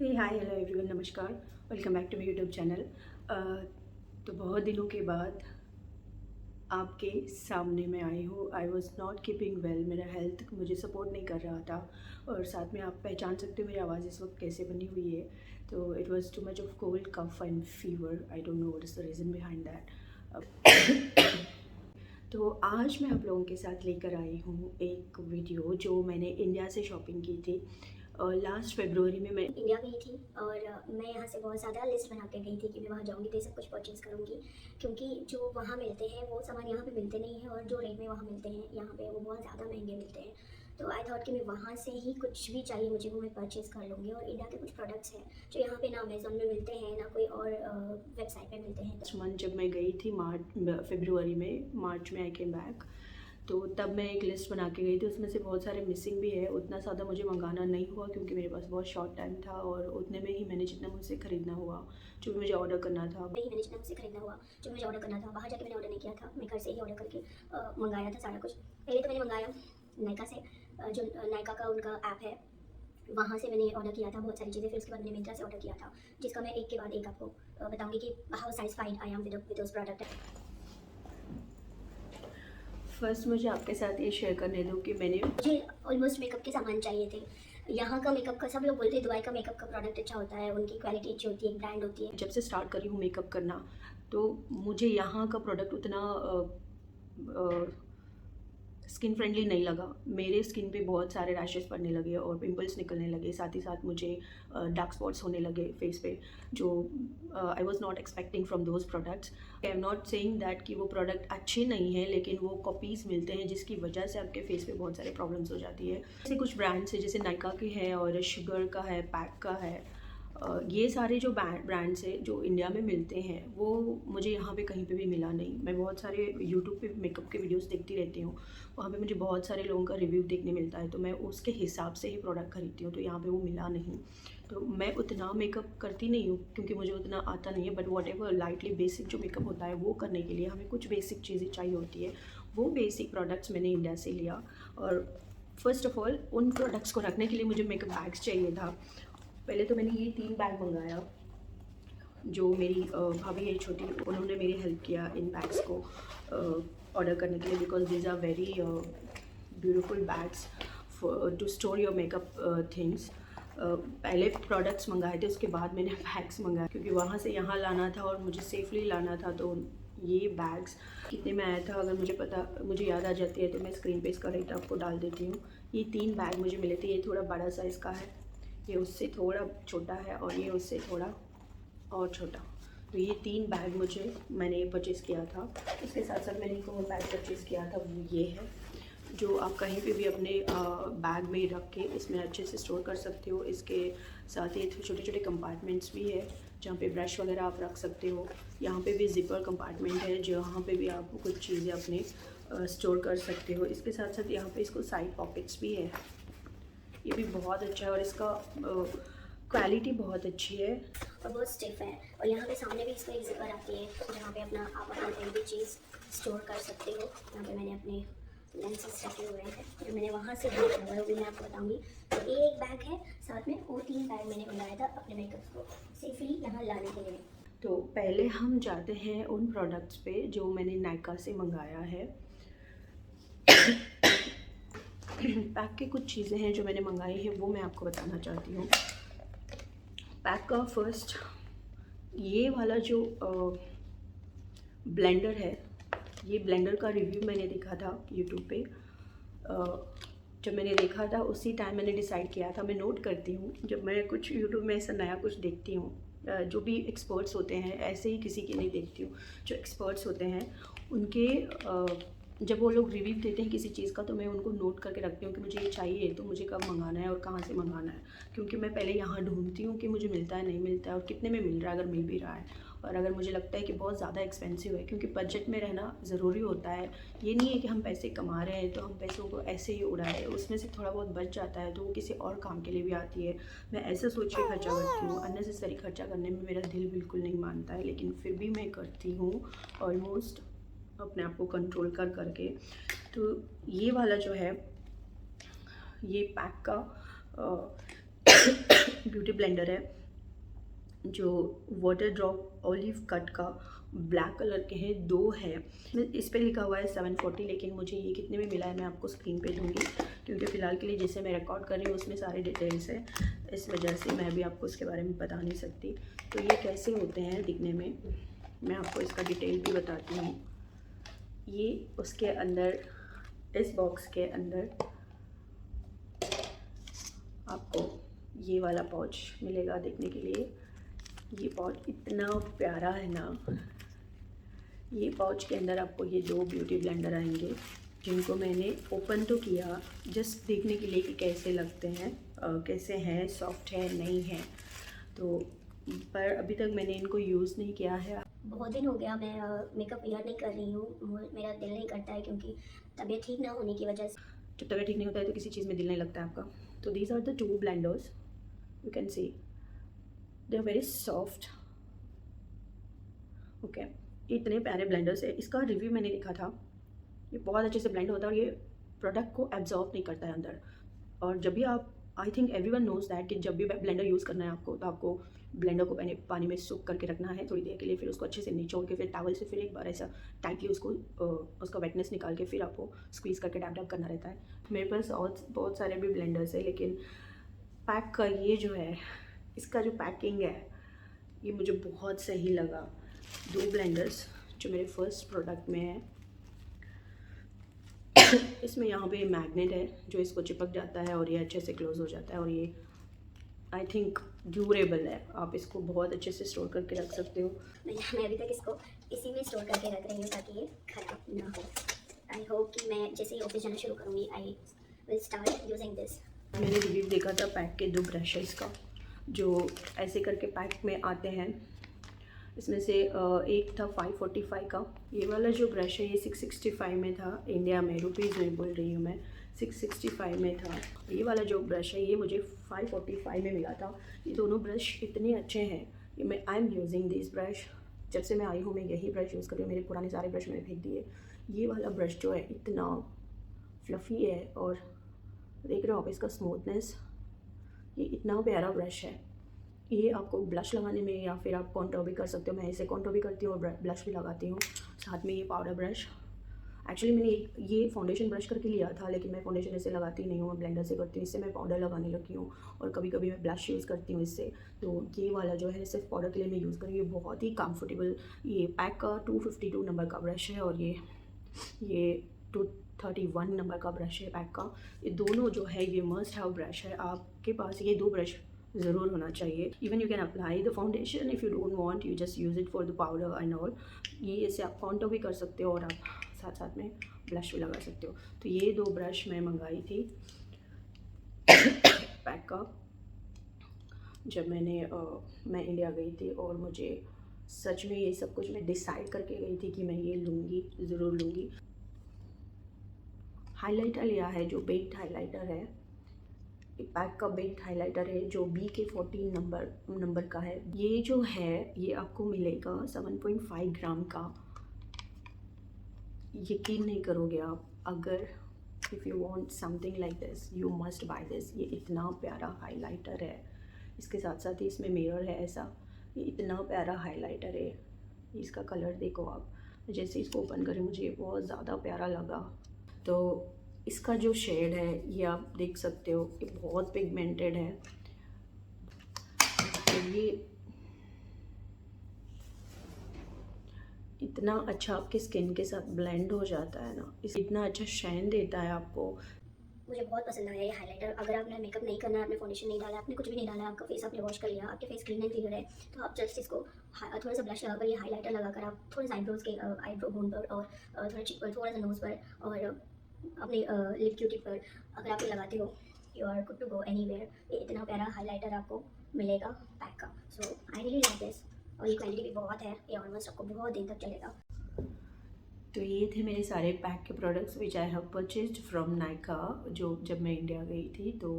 हे hi hello everyone, नमस्कार। Welcome back to my YouTube channel. तो बहुत दिनों के बाद आपके सामने मैं आई हूँ। I was not keeping well, मेरा हेल्थ मुझे सपोर्ट नहीं कर रहा था और साथ में आप पहचान सकते हो मेरी आवाज़ इस वक्त कैसे बनी हुई है। तो it was too much of cold, cough and fever. I don't know what is the reason behind that. तो आज मैं आप लोगों के साथ लेकर आई हूँ एक वीडियो जो मैंने इंडिया से शॉपिंग की थी। लास्ट फरवरी में मैं इंडिया गई थी और मैं यहाँ से बहुत ज़्यादा लिस्ट बना के गई थी कि मैं वहाँ जाऊँगी तो ये सब कुछ परचेज़ करूँगी, क्योंकि जो वहाँ मिलते हैं वो सामान यहाँ पे मिलते नहीं हैं और जो रेट में वहाँ मिलते हैं यहाँ पे वो बहुत ज़्यादा महंगे मिलते हैं। तो आई थॉट कि मैं वहाँ से ही कुछ भी चाहिए मुझे वो मैं परचेज़ कर लूँगी। और इंडिया के कुछ प्रोडक्ट्स हैं जो यहाँ पे ना अमेज़ोन में मिलते हैं ना कोई और वेबसाइट पे मिलते हैं। लास्ट मंथ जब मैं गई थी फरवरी में, मार्च में आई केम बैक, तो तब मैं एक लिस्ट बना के गई थी। उसमें से बहुत सारे मिसिंग भी है। उतना ज़्यादा मुझे मंगाना नहीं हुआ क्योंकि मेरे पास बहुत शॉर्ट टाइम था और उतने में ही मैंने जितना मुझसे ख़रीदना हुआ, जो भी मुझे ऑर्डर करना था मैंने जितना मुझसे खरीदना हुआ, जो मुझे ऑर्डर करना था, बाहर जाके मैंने ऑर्डर नहीं किया था। मैं घर से ही ऑर्डर करके मंगाया था सारा कुछ। पहले तो मैंने मंगाया नायका से, जो नायका का उनका ऐप है वहाँ से मैंने ऑर्डर किया था बहुत सारी चीज़ें। फिर उसके बाद मैंने मिंत्रा से ऑर्डर किया था, जिसका मैं एक के बाद एक आपको बताऊंगी कि how satisfied I am with those product. First मुझे आपके साथ ये शेयर करने दो कि मुझे ऑलमोस्ट मेकअप के सामान चाहिए थे। यहाँ का मेकअप का, सब लोग बोलते हैं दुबई का मेकअप का प्रोडक्ट अच्छा होता है, उनकी क्वालिटी अच्छी होती है, एक ब्रांड होती है। जब से स्टार्ट करी हूँ मेकअप करना, तो मुझे यहाँ का प्रोडक्ट उतना स्किन फ्रेंडली नहीं लगा। मेरे स्किन पे बहुत सारे रैशेस पड़ने लगे और पिंपल्स निकलने लगे। साथ ही साथ मुझे डार्क स्पॉट्स होने लगे फेस पे, जो I was not expecting from those products. I am not saying that कि वो प्रोडक्ट अच्छे नहीं हैं, लेकिन वो कॉपीज़ मिलते हैं जिसकी वजह से आपके फेस पे बहुत सारे प्रॉब्लम्स हो जाती है। जैसे कुछ ब्रांड्स है, जैसे नायका के है और शुगर का है, पैक का है। ये सारे जो ब्रांड्स है जो इंडिया में मिलते हैं वो मुझे यहाँ पे कहीं पे भी मिला नहीं। मैं बहुत सारे यूट्यूब पे मेकअप के वीडियोस देखती रहती हूँ, वहाँ पे मुझे बहुत सारे लोगों का रिव्यू देखने मिलता है, तो मैं उसके हिसाब से ही प्रोडक्ट खरीदती हूँ। तो यहाँ पे वो मिला नहीं। तो मैं उतना मेकअप करती नहीं हूँ क्योंकि मुझे उतना आता नहीं है, but what ever lightly basic जो मेकअप होता है वो करने के लिए हमें कुछ बेसिक चीज़ें चाहिए होती है। वो बेसिक प्रोडक्ट्स मैंने इंडिया से लिया। और फर्स्ट ऑफ ऑल उन प्रोडक्ट्स को रखने के लिए मुझे मेकअप बैग्स चाहिए था। पहले तो मैंने ये 3 बैग मंगाया, जो मेरी भाभी है छोटी, उन्होंने मेरी हेल्प किया इन बैग्स को ऑर्डर करने के लिए, because these are very beautiful bags to store your makeup things. पहले प्रोडक्ट्स मंगाए थे, उसके बाद मैंने बैग्स मंगाए क्योंकि वहाँ से यहाँ लाना था और मुझे सेफली लाना था। तो ये बैग्स कितने में आया था, अगर मुझे याद आ जाती है तो मैं स्क्रीन पे इसका रेट आपको डाल देती हूँ। ये 3 बैग मुझे मिले थे। ये थोड़ा बड़ा साइज़ का है, ये उससे थोड़ा छोटा है और ये उससे थोड़ा और छोटा। तो ये 3 बैग मैंने परचेज़ किया था। इसके साथ साथ मैंने एक और बैग परचेज़ किया था, वो ये है, जो आप कहीं पे भी अपने बैग में रख के इसमें अच्छे से स्टोर कर सकते हो। इसके साथ ही छोटे छोटे कंपार्टमेंट्स भी है जहाँ पे ब्रश वगैरह आप रख सकते हो। यहाँ पे भी जिपर कंपार्टमेंट है जहाँ पे भी आप कुछ चीज़ें अपने स्टोर कर सकते हो। इसके साथ साथ यहाँ पे इसको साइड पॉकेट्स भी है, ये भी बहुत अच्छा है और इसका क्वालिटी बहुत अच्छी है और बहुत स्टिफ है। और यहाँ पे सामने भी इसको एक जिपर आती है जहाँ पे आप अपना कोई भी चीज़ स्टोर कर सकते हो। यहाँ पे मैंने अपने लेंसेज रखे हुए हैं जो मैंने वहाँ से देखा हुआ है, वो भी मैं आपको बताऊँगी। तो ये एक बैग है, साथ में और 3 बैग मैंने मंगाया था अपने मेकअप को सेफली यहाँ लाने के लिए। तो पहले हम जाते हैं उन प्रोडक्ट्स पे जो मैंने नायका से मंगाया है। पैक की कुछ चीज़ें हैं जो मैंने मंगाई हैं, वो मैं आपको बताना चाहती हूँ। पैक का फर्स्ट ये वाला जो ब्लेंडर है, ये ब्लेंडर का रिव्यू मैंने देखा था यूट्यूब पे। जब मैंने देखा था उसी टाइम मैंने डिसाइड किया था। मैं नोट करती हूँ जब मैं कुछ यूट्यूब में ऐसा नया कुछ देखती हूँ, जो भी एक्सपर्ट्स होते हैं, ऐसे ही किसी के नहीं देखती हूँ। जो एक्सपर्ट्स होते हैं उनके जब वो लोग रिव्यू देते हैं किसी चीज़ का, तो मैं उनको नोट करके रखती हूँ कि मुझे ये चाहिए तो मुझे कब मंगाना है और कहाँ से मंगाना है। क्योंकि मैं पहले यहाँ ढूंढती हूँ कि मुझे मिलता है नहीं मिलता है और कितने में मिल रहा है, अगर मिल भी रहा है। और अगर मुझे लगता है कि बहुत ज़्यादा एक्सपेंसिव है, क्योंकि बजट में रहना ज़रूरी होता है। ये नहीं है कि हम पैसे कमा रहे हैं तो हम पैसों को ऐसे ही उड़ाएं, उसमें से थोड़ा बहुत बच जाता है तो वो किसी और काम के लिए भी आती है। मैं ऐसा सोच के खर्चा करती हूँ। अननेसेसरी खर्चा करने में मेरा दिल बिल्कुल नहीं मानता है, लेकिन फिर भी मैं करती हूँ ऑलमोस्ट अपने आप को कंट्रोल करके। तो ये वाला जो है, ये पैक का ब्यूटी ब्लेंडर है जो वाटर ड्रॉप ऑलिव कट का ब्लैक कलर के हैं, 2 है। इस पे लिखा हुआ है 740, लेकिन मुझे ये कितने में मिला है मैं आपको स्क्रीन पे दूंगी, क्योंकि फ़िलहाल के लिए जिसे मैं रिकॉर्ड कर रही हूँ उसमें सारे डिटेल्स है, इस वजह से मैं भी आपको उसके बारे में बता नहीं सकती। तो ये कैसे होते हैं दिखने में, मैं आपको इसका डिटेल भी बताती हूँ। ये उसके अंदर, इस बॉक्स के अंदर आपको ये वाला पाउच मिलेगा देखने के लिए। ये पाउच इतना प्यारा है ना। ये पाउच के अंदर आपको ये 2 ब्यूटी ब्लेंडर आएंगे, जिनको मैंने ओपन तो किया जस्ट देखने के लिए कि कैसे लगते हैं, कैसे हैं, सॉफ्ट है नहीं है। तो पर अभी तक मैंने इनको यूज़ नहीं किया है। बहुत दिन हो गया मैं मेकअप वेयर नहीं कर रही हूँ, मेरा दिल नहीं करता है क्योंकि तबीयत ठीक ना होने की वजह से। जब तबीयत ठीक नहीं होता है तो किसी चीज़ में दिल नहीं लगता है आपका। तो these are the 2 blenders, you can see they are very soft. Okay, इतने प्यारे ब्लेंडर्स है। इसका रिव्यू मैंने देखा था, ये बहुत अच्छे से ब्लेंड होता है और ये प्रोडक्ट को एब्जॉर्ब नहीं करता है अंदर। और जब भी आप, I think everyone knows that कि जब भी ब्लेंडर यूज़ करना है आपको, तो आपको ब्लेंडर को पानी में सूख करके रखना है थोड़ी देर के लिए, फिर उसको अच्छे से निचोड़ के फिर टॉवल से फिर एक बार ऐसा टाइटली उसको उसका वेटनेस निकाल के फिर आपको स्क्वीज़ करके डैब डैब करना रहता है। मेरे पास और बहुत सारे भी ब्लेंडर्स है, लेकिन पैक का ये जो है, इसका जो पैकिंग है ये मुझे बहुत सही लगा। 2 ब्लेंडर्स जो मेरे फर्स्ट प्रोडक्ट में है। इसमें यहाँ पे मैग्नेट है जो इसको चिपक जाता है और ये अच्छे से क्लोज हो जाता है, और ये आई थिंक ड्यूरेबल है, आप इसको बहुत अच्छे से स्टोर करके रख सकते हो। मैं अभी तक इसको इसी में स्टोर करके रख रही हूँ ताकि ये खराब ना हो। आई होप कि मैं जैसे ही ऑफिस जाना शुरू करूँगी I will start using this. मैंने रिव्यू देखा था पैक के 2 ब्रशेज़ का, जो ऐसे करके पैक में आते हैं। इसमें से एक था 545 का, ये वाला जो ब्रश है ये 665 में था इंडिया में, रुपीज़ में बोल रही हूँ मैं, 665 में था। ये वाला जो ब्रश है ये मुझे 545 में मिला था। ये दोनों ब्रश इतने अच्छे हैं, ये मैं I am using this brush, जब से मैं आई हूँ मैं यही ब्रश यूज़ कर रही हूँ। मेरे पुराने सारे ब्रश मैंने फेंक दिए। ये वाला ब्रश जो है इतना फ्लफ़ी है, और देख रहे हो आप इसका स्मूथनेस, ये इतना प्यारा ब्रश है। ये आपको ब्लश लगाने में या फिर आप कॉन्टोर भी कर सकते हो। मैं इसे कॉन्टोर भी करती हूँ और ब्लश भी लगाती हूँ साथ में। ये पाउडर ब्रश, एक्चुअली मैंने ये फाउंडेशन ब्रश करके लिया था, लेकिन मैं फाउंडेशन ऐसे लगाती नहीं हूँ, मैं ब्लेंडर से करती हूँ। इससे मैं पाउडर लगाने लगी हूँ और कभी कभी मैं ब्लश यूज़ करती हूँ इससे। तो ये वाला जो है सिर्फ पाउडर के लिए मैं यूज़ कर रही हूँ, बहुत ही कंफर्टेबल। ये पैक का 252 नंबर का ब्रश है और ये 231 नंबर का ब्रश है पैक का। ये दोनों जो है ये मस्ट हैव ब्रश है, आपके पास ये 2 ब्रश ज़रूर होना चाहिए। Even you can apply the foundation if you don't want, you just use it for the powder and all. ये ऐसे आप कॉन्टोर भी कर सकते हो और आप साथ साथ में ब्लश भी लगा सकते हो। तो ये 2 ब्रश मैं मंगाई थी पैक का, जब मैं इंडिया गई थी, और मुझे सच में ये सब कुछ मैं डिसाइड करके गई थी कि मैं ये लूँगी, ज़रूर लूँगी। हाइलाइटर लिया है जो बेक्ड हाइलाइटर है, पैक का बेक्ड हाइलाइटर है जो BK14 नंबर का है। ये जो है ये आपको मिलेगा 7.5 ग्राम का। यकीन नहीं करोगे आप, अगर if you want something like this you must by this. ये इतना प्यारा हाइलाइटर है, इसके साथ साथ ही इसमें मिरर है ऐसा। ये इतना प्यारा हाइलाइटर है, इसका कलर देखो आप, जैसे इसको ओपन करें मुझे ये बहुत ज़्यादा प्यारा लगा। तो इसका जो शेड है ये आप देख सकते हो, ये बहुत पिगमेंटेड है। तो ये इतना अच्छा आपके स्किन के साथ ब्लेंड हो जाता है ना, इतना अच्छा शाइन देता है आपको। मुझे बहुत पसंद आया ये हाइलाइटर। अगर आपने मेकअप नहीं करना है, आपने फाउंडेशन नहीं डाला, आपने कुछ भी नहीं डाला, आपका फेस आपने वॉश कर लिया, आपके फेस क्लीन एंड क्लियर है, तो आप जस्ट इसको थोड़ा सा ब्लश लगाकर, ये हाइलाइटर लगाकर आप थोड़ा सा आईब्रोज के आईब्रो बोन पर और थोड़ा चिक पर, थोड़ा सा नोज़ पर और अपने लिप क्यूटिप पर अगर आप ये लगाते हो, you are good to go anywhere. ये इतना प्यारा हाइलाइटर आपको मिलेगा पैक का। So I really like this, और ये क्वालिटी भी बहुत है, ये ऑलमोस्ट आपको बहुत दिन तक चलेगा। तो ये थे मेरे सारे पैक के products which I have purchased from Nykaa, जो जब मैं इंडिया गई थी। तो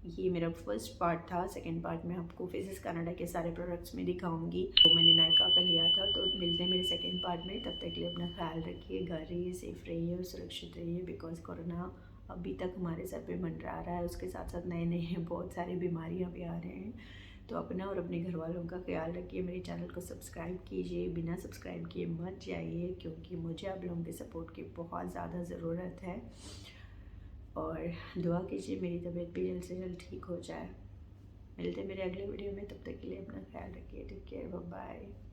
ये मेरा फर्स्ट पार्ट था। सेकंड पार्ट में आपको फेसेस कनाडा के सारे प्रोडक्ट्स में दिखाऊंगी। तो मैंने नायका का लिया था। तो मिलते हैं मेरे सेकंड पार्ट में, तब तक के लिए अपना ख्याल रखिए, घर रहिए, सेफ रहिए और सुरक्षित रहिए, बिकॉज कोरोना अभी तक हमारे सर पे मंडरा रहा है, उसके साथ साथ नए नए बहुत सारी बीमारियां भी आ रहे हैं। तो अपना और अपने घर वालों का ख्याल रखिए। मेरे चैनल को सब्सक्राइब कीजिए, बिना सब्सक्राइब किए मत जाइए, क्योंकि मुझे आप लोगों के सपोर्ट की बहुत ज़्यादा ज़रूरत है। और दुआ कीजिए मेरी तबीयत भी जल्द से जल्द ठीक हो जाए। मिलते हैं मेरे अगले वीडियो में, तब तक के लिए अपना ख्याल रखिए। Take care, bye bye.